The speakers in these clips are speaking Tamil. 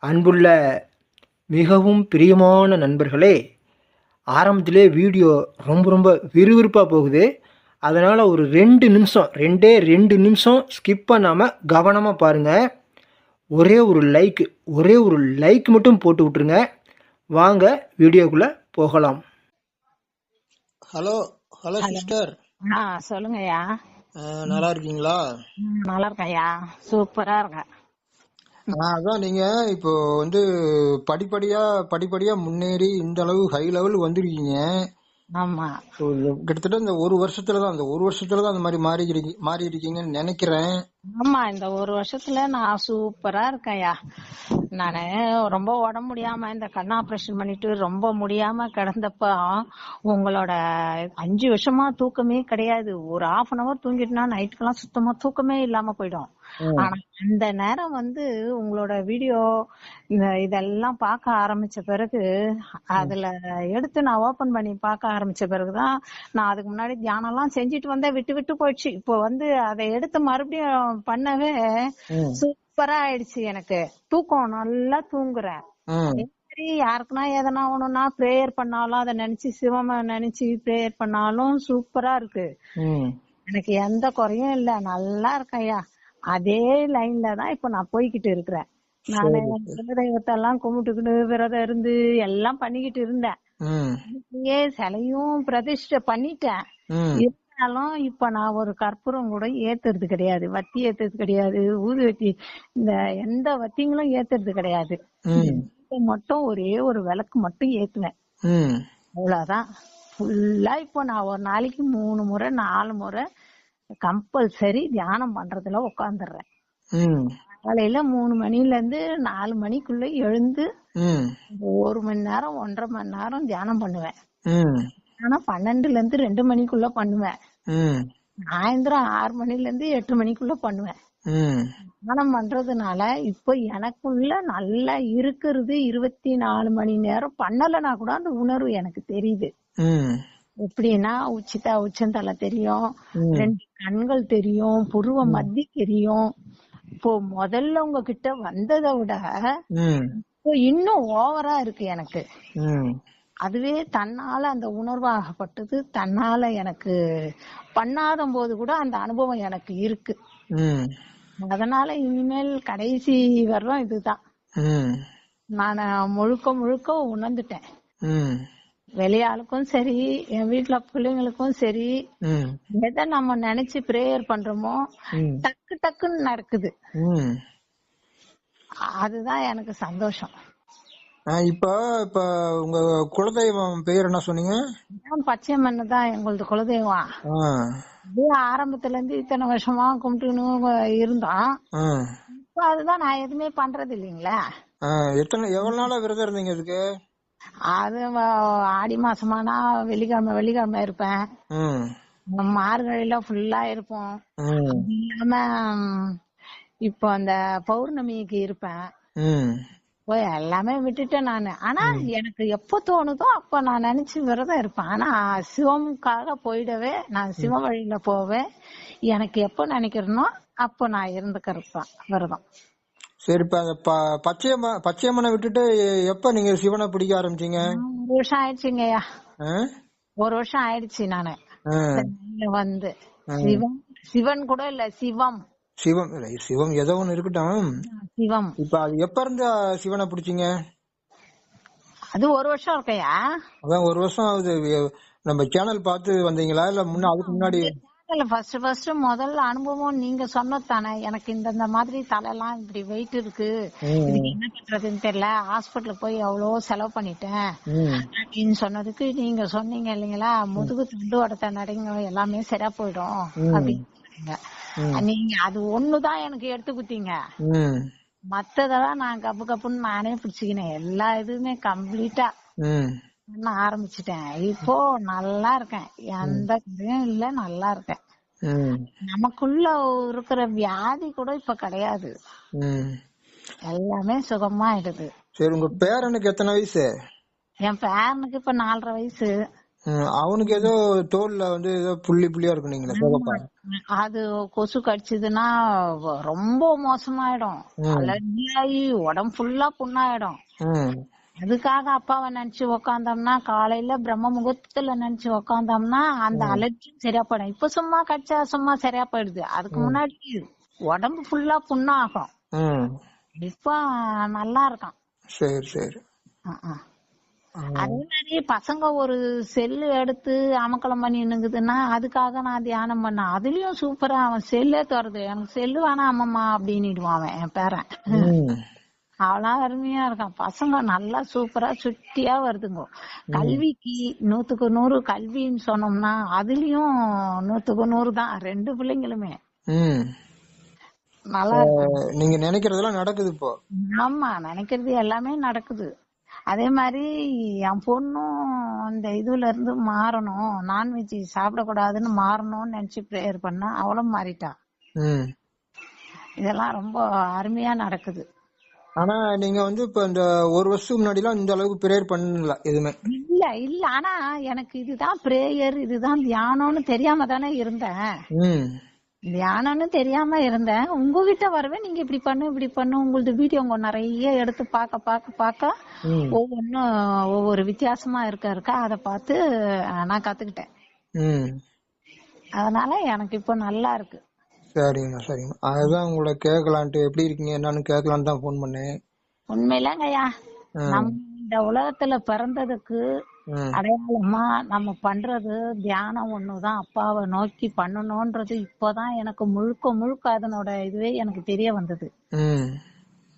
அன்புள்ள மிகவும் பிரியமான நண்பர்களே, ஆரம்பத்திலே வீடியோ ரொம்ப விறுவிறுப்பாக போகுது. அதனால் ஒரு 2 நிமிஷம் 2 நிமிஷம் ஸ்கிப் பண்ணாமல் கவனமாக பாருங்கள். ஒரே ஒரு லைக் மட்டும் போட்டு விட்ருங்க. வாங்க வீடியோக்குள்ளே போகலாம். Hello sister. சொல்லுங்கய்யா. நல்லா இருக்கீங்களா? நல்லா இருக்கேன்யா, சூப்பரா இருக்கேன். அதான் நீங்க இப்போ படிப்படியா முன்னேறி இந்த அளவு ஹை லெவல் வந்திருக்கீங்க. ஆமா, கிட்டத்தட்ட இந்த ஒரு வருஷத்துலதான் அந்த மாதிரி மாறி இருக்கீங்கன்னு நினைக்கிறேன். ஆமா, இந்த ஒரு வருஷத்துல நான் சூப்பரா இருக்கேன்யா. நானு ரொம்ப உடம்பு முடியாம இந்த கண் ஆபரேஷன் பண்ணிட்டு ரொம்ப முடியாம கிடந்தப்ப உங்களோட 5 வருஷமா தூக்கமே கிடையாது. ஒரு 1/2 தூங்கிட்டுனா நைட்டுக்கெல்லாம் சுத்தமா தூக்கமே இல்லாம போயிடும். ஆனா அந்த நேரம் உங்களோட வீடியோ இதெல்லாம் பார்க்க ஆரம்பிச்ச பிறகு, அதுல எடுத்து நான் ஓபன் பண்ணி பார்க்க ஆரம்பிச்ச பிறகுதான், நான் அதுக்கு முன்னாடி தியானம் எல்லாம் செஞ்சுட்டு வந்தேன், விட்டு போயிடுச்சு. இப்போ அதை எடுத்து மறுபடியும் பண்ணவே சூப்பரா ஆயிடுச்சு. எனக்கு தூக்கம் நல்லா தூங்குறேன். சரி, யாருக்குன்னா எதனா ஒண்ணுன்னா பிரேயர் பண்ணாலும் அதை நினைச்சு சிவம நினைச்சு பிரேயர் பண்ணாலும் சூப்பரா இருக்கு. எனக்கு எந்த குறையும் இல்ல, நல்லா இருக்கேன்யா. அதே லைன்ல தான் இப்ப நான் போய்கிட்டு இருக்கிறேன். நானு குலதெய்வத்தை எல்லாம் கும்பிட்டுக்கிட்டு விரதம் இருந்து எல்லாம் பண்ணிக்கிட்டு இருந்தேன். சிலையும் பிரதிஷ்டை பண்ணிட்டேன். இருந்தாலும் இப்ப நான் ஒரு கற்பூரம் கூட ஏத்துறது கிடையாது, வத்தி ஏத்துறது கிடையாது, ஊதுவத்தி இந்த எந்த வத்திங்களும் ஏத்துறது கிடையாது. மட்டும் ஒரே ஒரு விளக்கு மட்டும் ஏத்துவேன், அவ்வளவுதான். ஃபுல்லா இப்போ நான் ஒரு நாளைக்கு 3 முறை 4 முறை கம்பல்சரி தியானம் பண்றதுல உட்காந்துடுறேன். காலையில 3 மணில இருந்து 4 மணிக்குள்ள எழுந்து 1 மணி நேரம் 1.5 மணி நேரம் தியானம் பண்ணுவேன். ஆனா 12ல இருந்து 2 மணிக்குள்ள பண்ணுவேன். சாயந்தரம் 6 மணில இருந்து 8 மணிக்குள்ள பண்ணுவேன். தியானம் பண்றதுனால இப்ப எனக்குள்ள நல்லா இருக்கிறது 24 மணி நேரம். பண்ணலன்னா கூட அந்த உணர்வு எனக்கு தெரியுது. எப்படின்னா உச்சந்தலை தெரியும், 2 கண்கள் தெரியும், புருவ மத்தி தெரியும். இப்போ முதல்ல உங்ககிட்ட வந்ததை விட இப்போ இன்னும் ஓவரா இருக்கு எனக்கு. அதுவே தன்னால அந்த உணர்வாகப்பட்டது தன்னால எனக்கு பண்ணாத போது கூட அந்த அனுபவம் எனக்கு இருக்கு. அதனால இனிமேல் கடைசி வர்றோம் இதுதான். நான் முழுக்க உணர்ந்துட்டேன். வெளியாளுக்கும் சரி, என் வீட்டுல பிள்ளைங்களுக்கும் சரி, எதை நம்ம நினைச்சு பிரேயர் பண்றோமோ டக்குன்னு நடக்குது. அதுதான் எனக்கு சந்தோஷம். இப்ப உங்க குலதெய்வம் பெயர் என்ன சொன்னீங்க? பச்சையம்மன் தான் எங்களது குலதெய்வம். ஆரம்பத்துல இருந்து இத்தனை வருஷமா கும்பிட்டுன்னு இருந்தோம். இப்ப அதுதான் நான் எதுவுமே பண்றது இல்லைங்களா. எவ்வளவு நாளா விரதம் இருந்தீங்க அதுக்கு? அது ஆடி மாசமானா வெள்ளிக்கிழமை இருப்பேன். மார்கழியில ஃபுல்லா இருப்போம். இல்லாம இப்போ அந்த பௌர்ணமிக்கு இருப்பேன். எல்லாமே விட்டுட்டேன் நானு. ஆனா எனக்கு எப்ப தோணுதோ அப்ப நான் நினைச்சு விரதம் இருப்பேன். ஆனா சிவமுக்காக போயிடவே நான் சிவ வழியில போவேன். எனக்கு எப்ப நினைக்கிறேனோ அப்ப நான் இருந்துக்கிறேன் விரதம். சரி, பச்சையம்மனை விட்டுட்டு எப்ப நீங்க சிவனை பிடிக்க ஆரம்பிச்சீங்க? 1 வருஷம் ஆயிடுச்சுங்கய்யா. 1 வருஷம் ஆயிடுச்சு. நானு சிவன் கூட இல்ல, சிவம் ஏதோ ஒண்ணு இருக்கட்டும். சிவம். இப்ப அது எப்ப இருந்து சிவனை பிடிச்சீங்க? அது 1 வருஷம் இருக்கையா. அதான் 1 வருஷம் ஆகுது. நம்ம சேனல் பார்த்து வந்தீங்களா இல்ல அதுக்கு முன்னாடி? ஃபர்ஸ்ட் முதல்ல அனுபவம் நீங்க சொன்னதானே. எனக்கு இந்த மாதிரி தலையெல்லாம் இப்படி வெயிட் இருக்கு, இதுக்கு என்ன பண்றதுன்னு தெரியல, ஹாஸ்பிட்டலுக்கு போய் எவ்வளவு செலவு பண்ணிட்டேன் அப்படின்னு சொன்னதுக்கு நீங்க சொன்னீங்க இல்லைங்களா, முதுகு துண்டு உடத்த நடைங்க எல்லாமே சரியா போயிடும் அப்படின்னு. நீங்க அது ஒண்ணுதான் எனக்கு எடுத்து குத்தீங்க. மத்ததெல்லாம் நான் கப்புன்னு நானே பிடிச்சுக்கினேன். எல்லா இதுவுமே கம்ப்ளீட்டா ஆரம்பிச்சுட்டேன். இப்போ நல்லா இருக்கேன், எந்த குறையும் இல்ல, நல்லா இருக்கேன். நமக்குள்ள இருக்கிற வியாதி கூட இப்ப கிடையாது, எல்லாமே சுகமா ஆயிடுது. சரி, உங்க பேரனுக்கு எத்தனை வயசு? என் பேரனுக்கு இப்ப 4.5 வயசு. அவனுக்கு ஏதோ தோல்ல வந்து ஏதோ புள்ளி புள்ளியா இருக்கும் நீங்களே சிவப்பா. அது கொசு கடிச்சதுன்னா ரொம்ப மோசமாயிடும். ம் அலர்ஜி ஆகி உடம்பு ஃபுல்லா புண்ணாயிடும். ம் அதுக்காக அப்பாவை நினைச்சு உக்காந்தோம்னா, காலையில பிரம்ம முகூர்த்தத்துல நினைச்சு உக்காந்தோம்னா அந்த ம் அலர்ஜி சரியா போயிடும். இப்ப சும்மா கடிச்சா சும்மா சரியா போயிடுது. அதுக்கு ம் முன்னாடி உடம்பு ஃபுல்லா புண்ணாகும். ம். இப்ப நல்லா இருக்கான். சரி சரி. அஹ் அஹ். ஆ, அதே மாதிரி பசங்க ஒரு செல்லு எடுத்து அமக்கலம் பண்ணி நிக்குதுன்னா அதுக்காக நான் தியானம் பண்ணேன். அதுலயும் சூப்பரா அவன் செல்லே தருது. எனக்கு செல்லு வேணாம் அம்மம்மா அப்படின்னுடுவான் அவன், என் பேரன். ம் அவ்வளோ அருமையா இருக்கான். பசங்க நல்லா சூப்பரா சுட்டியா வருதுங்க. ம் கல்விக்கு 100க்கு 100 கல்வின்னு சொன்னோம்னா அதுலயும் 100க்கு 100 தான் ரெண்டு பிள்ளைங்களுமே. ம். நல்லா இருக்கு. நீங்க நினைக்கிறதெல்லாம் நடக்குது இப்போ. ஆமா, நினைக்கிறது எல்லாமே நடக்குது. அதே மாதிரி என் பொண்ணும் அந்த இதுல இருந்து மாறணும், நான்வெஜ் சாப்பிடக்கூடாதுன்னு மாறணும்னு நினைச்சு ப்ரேயர் பண்ணா அவளும் மாறிட்டா. ம். இதெல்லாம் ரொம்ப அருமையா நடக்குது. ஆனா நீங்க வந்து இப்ப இந்த ஒரு வருஷத்துக்கு முன்னாடி எல்லாம் இந்த அளவுக்கு பிரேயர் பண்ணல எதுவுமே. இல்ல இல்ல ஆனா எனக்கு இதுதான் பிரேயர், இதுதான் தியானம்னு தெரியாம தானே இருந்தேன். ம் தியானம்னு தெரியாம இருந்தேன். உங்ககிட்ட வருவேன், நீங்க இப்படி பண்ணு இப்படி பண்ணு, உங்களது வீடியோ நிறைய எடுத்து பார்க்க பார்க்க பார்க்க ம் ஒவ்வொன்னும் ஒவ்வொரு வித்தியாசமா இருக்கா அதை பார்த்து நான் கத்துக்கிட்டேன். ம். அதனால எனக்கு இப்போ நல்லா இருக்கு. சரிங்கம்மா சரிங்கம்மா. அதுதான் உங்களை கேட்கலான்ட்டு எப்படி இருக்கீங்க என்னன்னு கேட்கலான்னு தான் ஃபோன் பண்ணேன். உண்மையிலங்கய்யா, ம் நம்ம இந்த உலகத்துல பிறந்ததுக்கு ம் அடையாளமா நம்ம பண்றது தியானம் ஒண்ணுதான். அப்பாவை நோக்கி பண்ணணும்ன்றது இப்பதான் எனக்கு முழுக்க முழுக்க அதனோட இதுவே எனக்கு தெரிய வந்தது. ம்.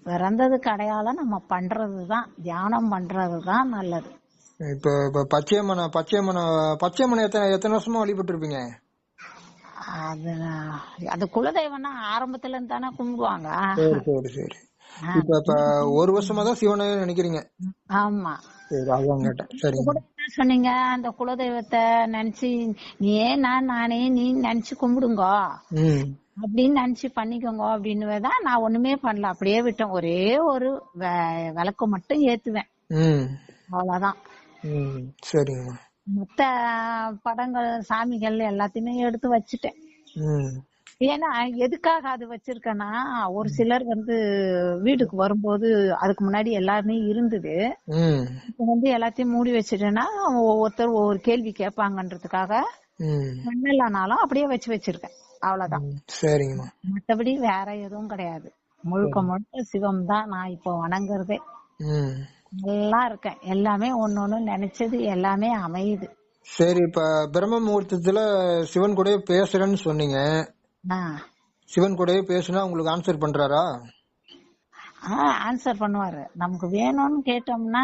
பிறந்ததுக்கு அடையாளம் நம்ம பண்றதுதான், தியானம் பண்றதுதான் நல்லது. இப்ப இப்ப பச்சையம்மனை எத்தனை வருஷமா வழிபட்டு இருப்பீங்க? அது அது குலதெய்வம்னா ஆரம்பத்துல இருந்து தானே கும்பிடுவாங்க. சரி சரி சரி. இப்ப ஒரு வருஷமா தான் சிவனை நினைக்கிறீங்க? ஆமா. சரி அதான் கேட்டேன். சரிங்க. கூட என்ன சொன்னீங்க, அந்த குலதெய்வத்தை நினைச்சு நீயே நானே நீ நினைச்சு கும்பிடுங்க ம் அப்படின்னு நினைச்சு பண்ணிக்கோங்க அப்படின்னு தான் நான் ஒண்ணுமே பண்ணல, அப்படியே விட்டேன். ஒரே ஒரு விளக்கு மட்டும் ஏத்துவேன், ம் அவ்வளவுதான். ம். சரிங்கம்மா. மொத்த படங்கள் சாமிகள் எல்லாத்தையுமே எடுத்து வச்சுட்டேன். ம் ஏன்னா எதுக்காக அது வச்சிருக்கேன்னா, ஒரு சிலர் வீட்டுக்கு வரும்போது அதுக்கு முன்னாடி எல்லாருமே இருந்தது. ம் இப்ப எல்லாத்தையும் மூடி வச்சுட்டேன்னா ஒவ்வொருத்தர் ஒவ்வொரு கேள்வி கேட்பாங்கன்றதுக்காக ம் மண்ணெல்லானாலும் அப்படியே வச்சிருக்கேன், அவ்வளவுதான். சரிங்கம்மா. மத்தபடி வேற எதுவும் கிடையாது. முழுக்க முழுக்க சிவம் தான் நான் இப்போ வணங்குறதே. ம். நல்லா இருக்கேன், எல்லாமே ஒண்ணு நினைச்சது எல்லாமே அமையுது. சரி இப்ப பிரம்ம முகூர்த்தத்துல சிவன் கூட பேசுறேன்னு சொன்னீங்க. சிவன் கூடவே பேசுனா உங்களுக்கு ஆன்சர் பண்றாரா? ஆன்சர் பண்ணுவாரு. நமக்கு வேணும்னு கேட்டோம்னா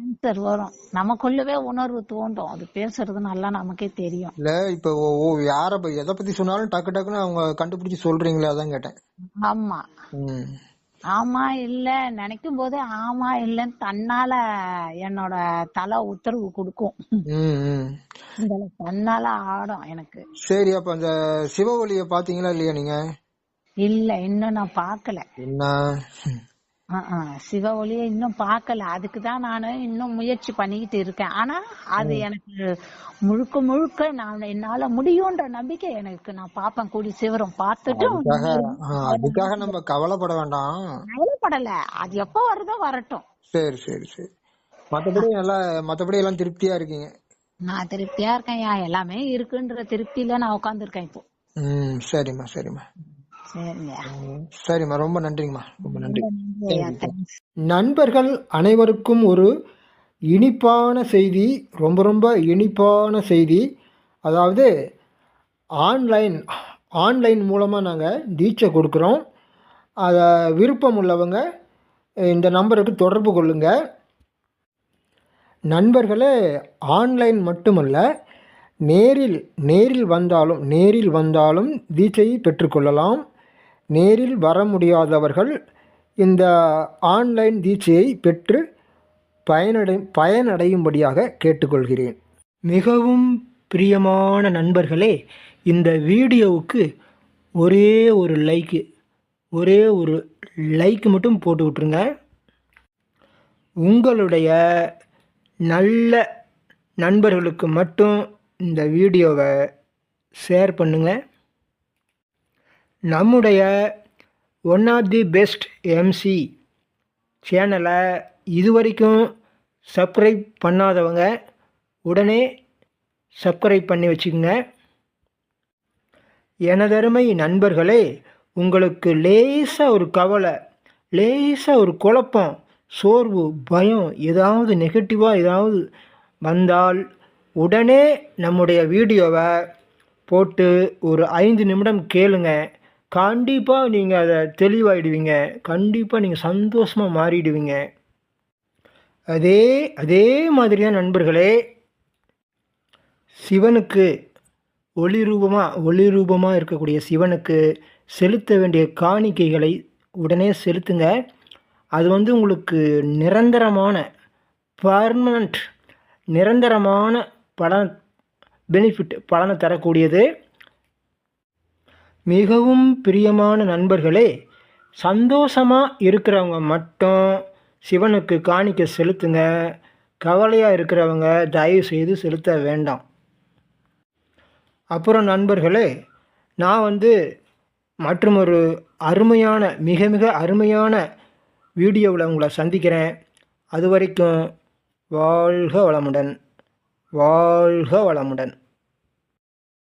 ஆன்சர் வரும். நமக்குள்ளவே உணர்வு தோன்றும், அது பேசுறது நல்லா நமக்கே தெரியும். இல்ல இப்ப யார எதை பத்தி சொன்னாலும் டக்கு டக்குன்னு அவங்க கண்டுபிடிச்சு சொல்றீங்களே, அதான் கேட்டேன். ஆமா. ஆமா இல்ல நினைக்கும் போதே ஆமா இல்லன்னு தன்னால என்னோட தலை உத்தரவு கொடுக்கும். தன்னால ஆடும் எனக்கு. சரி அப்ப அந்த சிவவொலிய பாத்தீங்களா இல்லையா நீங்க? இல்ல இன்னும் நான் பாக்கல. என்ன சிவ ஒளிய இன்னும் பாக்கல. அதுக்குதான் நானு இன்னும் முயற்சி பண்ணிக்கிட்டு இருக்கேன். ஆனா அது எனக்கு முழுக்க முழுக்க நான் என்னால முடியும்ன்ற நம்பிக்கை எனக்கு. நான் பாப்பேன் கூடி சிவரும் பார்த்துட்டு. அதுக்காக நம்ம கவலைப்பட வேண்டாம். கவலைப்படல, அது எப்ப வருதோ வரட்டும். சரி சரி சரி. மத்தபடி எல்லாம் திருப்தியா இருக்கீங்க? நான் திருப்தியா இருக்கேன், எல்லாமே இருக்குன்ற திருப்தியில நான் உட்கார்ந்து இருக்கேன் இப்போ. சரிம்மா சரிம்மா. சரிங்க. சரிம்மா, ரொம்ப நன்றிங்கம்மா, ரொம்ப நன்றி. நண்பர்கள் அனைவருக்கும் ஒரு இனிப்பான செய்தி, ரொம்ப ரொம்ப இனிப்பான செய்தி. அதாவது ஆன்லைன் மூலமாக நாங்கள் தீட்சை கொடுக்குறோம். அதை விருப்பம் உள்ளவங்க இந்த நம்பருக்கு தொடர்பு கொள்ளுங்கள். நண்பர்களே, ஆன்லைன் மட்டுமல்ல, நேரில் வந்தாலும் தீட்சையை பெற்றுக்கொள்ளலாம். நேரில் வர முடியாதவர்கள் இந்த ஆன்லைன் தீட்சையை பெற்று பயனடையும்படியாக கேட்டுக்கொள்கிறேன். மிகவும் பிரியமான நண்பர்களே, இந்த வீடியோவுக்கு ஒரே ஒரு லைக் மட்டும் போட்டு விட்டுருங்க. உங்களுடைய நல்ல நண்பர்களுக்கு மட்டும் இந்த வீடியோவை ஷேர் பண்ணுங்கள். நம்முடைய one of the best MC சேனலை இதுவரைக்கும் சப்ஸ்கிரைப் பண்ணாதவங்க உடனே சப்ஸ்கிரைப் பண்ணி வச்சுக்கோங்க. எனதருமை நண்பர்களே, உங்களுக்கு லேசாக ஒரு கவலை, லேசாக ஒரு குழப்பம், சோர்வு, பயம், ஏதாவது நெகட்டிவாக ஏதாவது வந்தால் உடனே நம்முடைய வீடியோவை போட்டு ஒரு 5 நிமிடம் கேளுங்க. கண்டிப்பாக நீங்கள் அதை தெளிவாயிடுவீங்க. கண்டிப்பாக நீங்கள் சந்தோஷமாக மாறிடுவீங்க. அதே மாதிரி தான் நண்பர்களே, சிவனுக்கு ஒளி ரூபமாக இருக்கக்கூடிய சிவனுக்கு செலுத்த வேண்டிய காணிக்கைகளை உடனே செலுத்துங்க. அது உங்களுக்கு நிரந்தரமான பர்மனண்ட் நிரந்தரமான பலனை தரக்கூடியது. மிகவும் பிரியமான நண்பர்களே, சந்தோஷமாக இருக்கிறவங்க மட்டும் சிவனுக்கு காணிக்கை செலுத்துங்க. கவலையாக இருக்கிறவங்க தயவு செய்து செலுத்த வேண்டாம். அப்புறம் நண்பர்களே, நான் மற்றொரு அருமையான மிக மிக அருமையான வீடியோவில் உங்களை சந்திக்கிறேன். அது வரைக்கும் வாழ்க வளமுடன், வாழ்க வளமுடன்.